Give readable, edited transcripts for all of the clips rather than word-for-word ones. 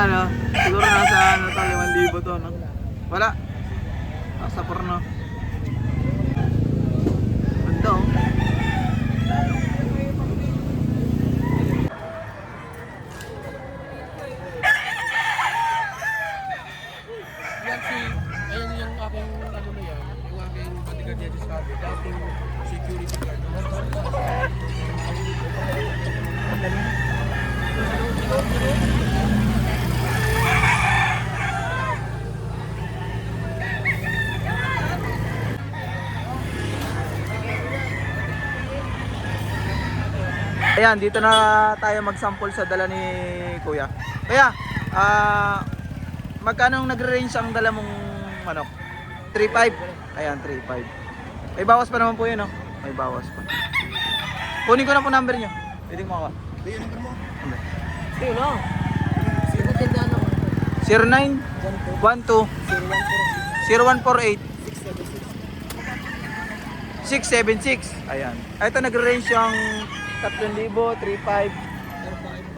Ano, siguro nasa ano to, 5,000 to, no? Wala. Nasa porno. Ganda oh. Yan si, ayan yung aking ano na yan, yung aking bodyguard niya sa sabi, dating security guard. Ayan, dito na tayo mag-sample sa dala ni Kuya. Kuya, magkano nagre-range ang dala mong manok? 3.5? Ayan, 3.5. May bawas pa naman po yun, no? May bawas pa. Kunin ko na po number nyo. Pwede mo ako. Hindi, yung number mo? Sino no? Sino tinda no? 0912 0148 676. Ayan. Ito nagre-range yung 3,000, 3,500,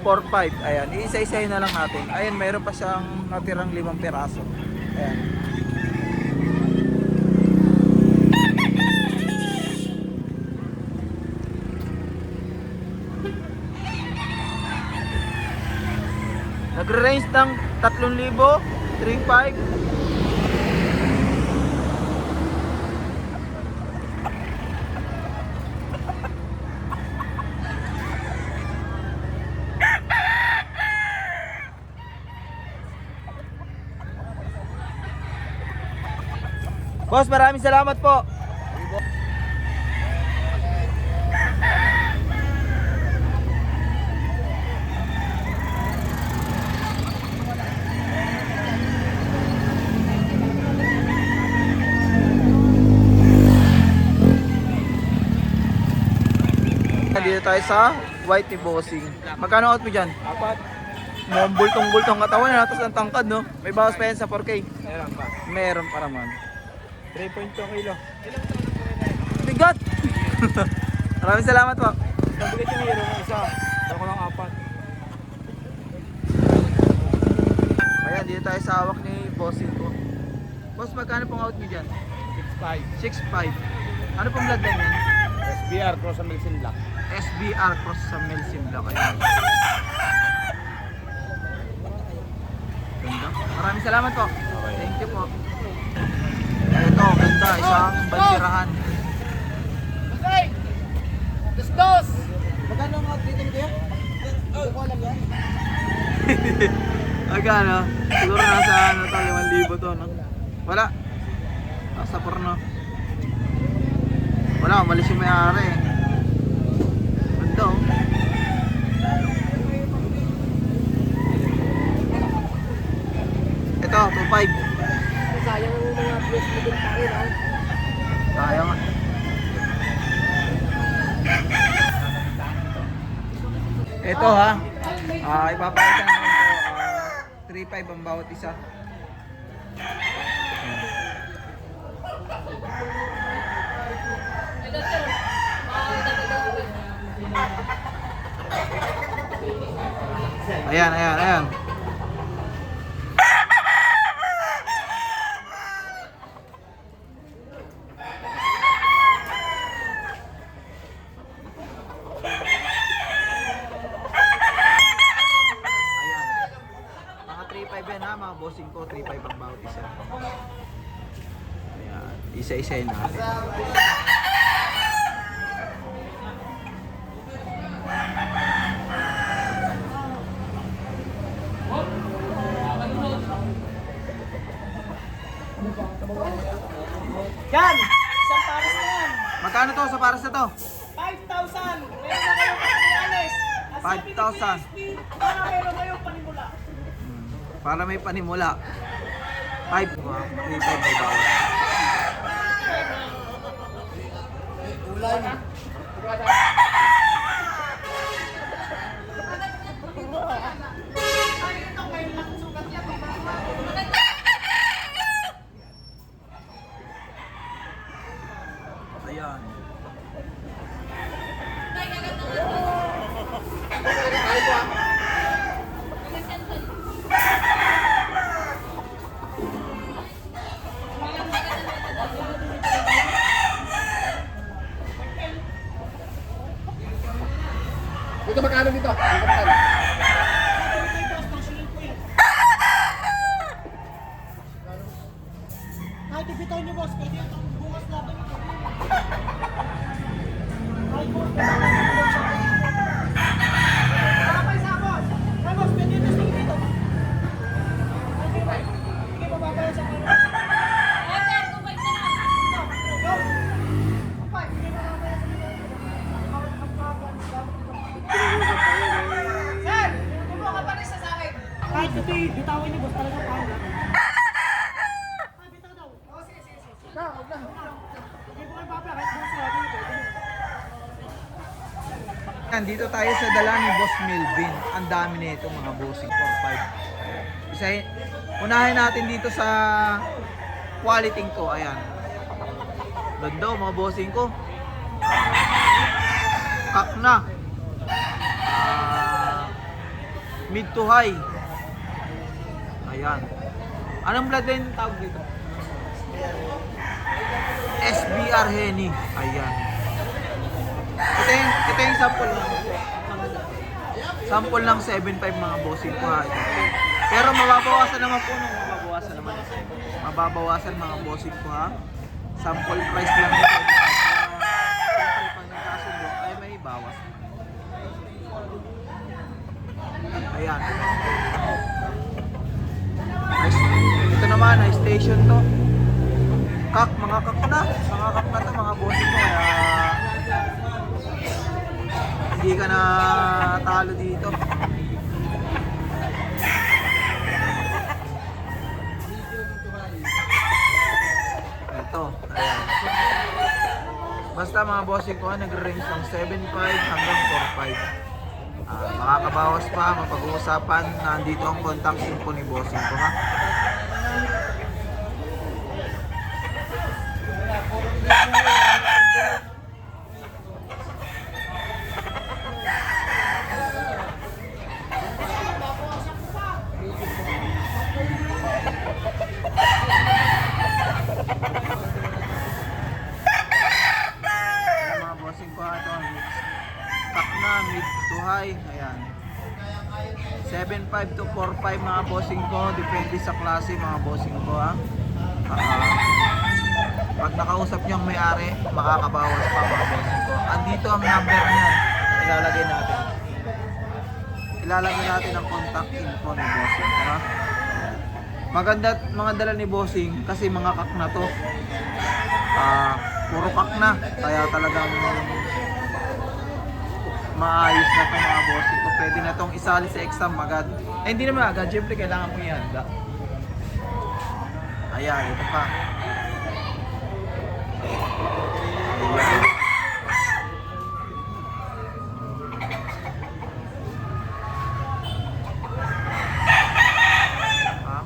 4,500. Ayan. Iisa-isahin na lang natin. Ayan, mayroon pa siyang natirang 5 piraso. Ayan. Nagre-range ng 3,000, 3,500. Boss, maraming salamat po. Dito tayo sa White ni Bossing. Magkano out mo dyan? 4. Mukhang bultong-bultong katawan na, tapos ang tangkad, no? May bawas pa yan sa 4K. Meron pa. Meron pa naman. 3.2 kilo. Bigat! Maraming salamat po. Nabigat yung hero ng isa. Dala ko ng 4. Ayan, dito tayo sa hawak ni Bossing ko. Boss, magkano pong out mo dyan? 6.5. 6.5. Ano pong vlog na yan? SBR Cross sa Melsin Black. SBR Cross sa Melsim Black. Ayan. Ganda. Maraming salamat po. Okay. Thank you po. Ito, ganda. Isang bandirahan. Okay! Dos! Magkano ang out dito kuya? Hindi ko alam yan. Magkano? Siguro nasa ano to, 5,000 to, no? Wala. Nasa porno. Wala, umalis yung may-ari. Ganda oh. Ito, 2.5. Sayang yung mga press mo din tayo no? Sayang nga. Ito ha. Ipapakita namin ito. 3.5 ang bawat isa. Ayan, ayan, ayan. Mga 3.5 yan ha, mga bossing ko, 3.5 ang bawat isa. Ayan, isa-isahin natin. Yan! Isang pares na yan! Magkano to sa pares na to? 5,000! Meron na kayong panimulanes! 5,000. Para meron kayong panimula! Para may panimula. 5, 3.5 may bawat. Ulan. Ayan. breed. Bitawan niyo boss talaga pa. Dito tayo sa dala ni Boss Melvin. Ang dami nito mga bossing 4-5. Unahin natin dito sa quality ko. Ayan. Ganda mga bossing ko. Kak na. Mid to high. Ayan. Anong blood line tawag dito? SBR Henny. Ayan. Ito yung sample lang. Sample lang 7.5 mga bossing ko ha. Pero mababawasan naman po. Mababawasan mga bossing ko ha. Sample price lang ito. Siyempre pag nagkasundo ay may bawas. Ayan. Ito naman ay station to. Mga kak na to mga bossing ko. Hindi ka na talo dito. Ito, ayan. Basta mga bossing ko, nagre-range ng 7.5 hanggang 4.5. Makakabawas pa, mapag-uusapan. Nandito ang contact info ni bossing ko ha. Mid to high, ayan. 7.5 to 4.5 mga bossing ko, depende sa klase mga bossing ko ha. Pag nakausap niyo ang may-ari, makakabawas pa mga bossing ko. Andito ang number niyan, ilalagay natin ang contact info ni bossing ko ha. Maganda mga dala ni bossing kasi mga kak na to. Puro kak na, kaya talagang maayos na itong mga bossing ko. Pwede na itong isali sa exam agad. Hindi naman agad. Siyempre kailangan mo ihanda. Ayan, ito pa. Ayan. Ha?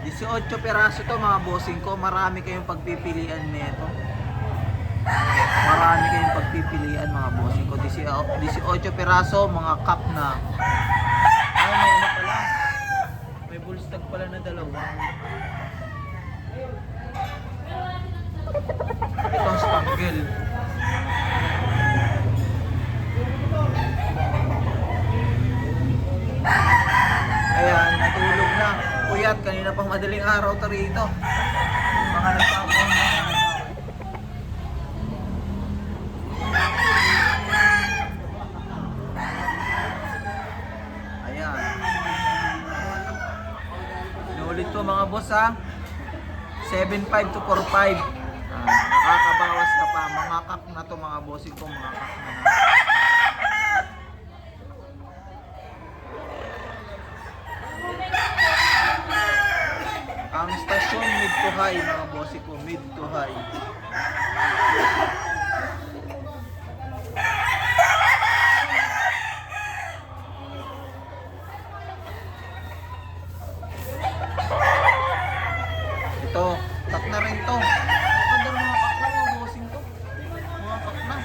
18 peraso to mga bossing ko. Marami kayong pagpipilian nito. Marami kayong pagpipilian mga bossing ko. 18 peraso, mga cup na. May ano pala. May bullstag pala na dalawa. Ito ang spangle. Ayan, natulog na. Puyat, kanina pang madaling araw to rito. Mga nagpapang na. Ulit to mga boss ha. 7.5 to 4.5. Nakakabawas ka pa. Mga kak na to mga bossing ko. Mga kak na. Ang stasyon mid to high mga bossing ko. Mid to high. Ito, kak na rin to. Maganda rin mga kak na mga bossing to. Mga kak na.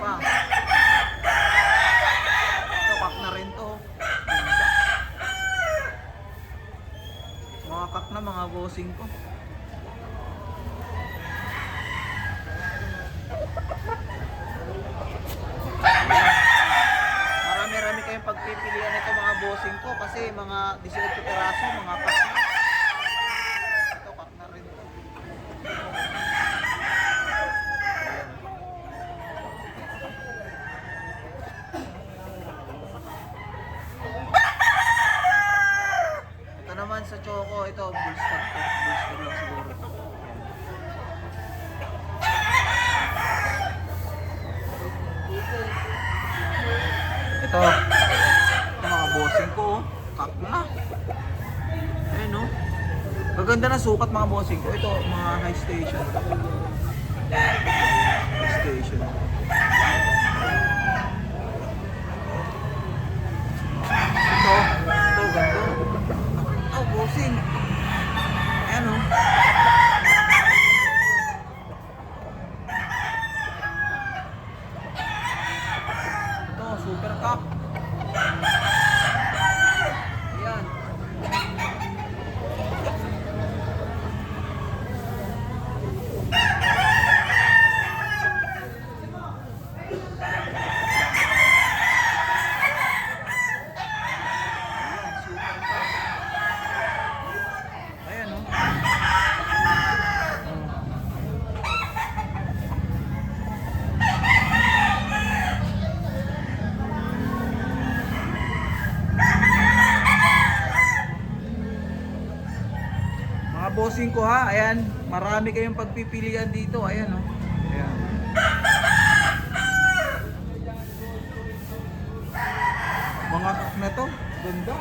Pa. Ito, kak na rin to. Mga kak na mga bossing ko. Marami kayong pagpipilian nito mga bossing ko kasi mga 18 peraso, mga kak na. Ito kak na rin to. Ito naman sa choco, ito bullstag to. Bullstag lang siguro. Ito mga bossing ko, oh. Kak na. Ayan oh. Gaganda na sukat mga bossing ko. Ito mga high station. High station. Ito ganda. Ito bossing. Ayan oh. Ito super cup. Ayan. Ayan oh. Mga bossing ko ha, ayan, marami kayong pagpipilian dito, ayan oh. Ayan. Mga kak na to, ganda.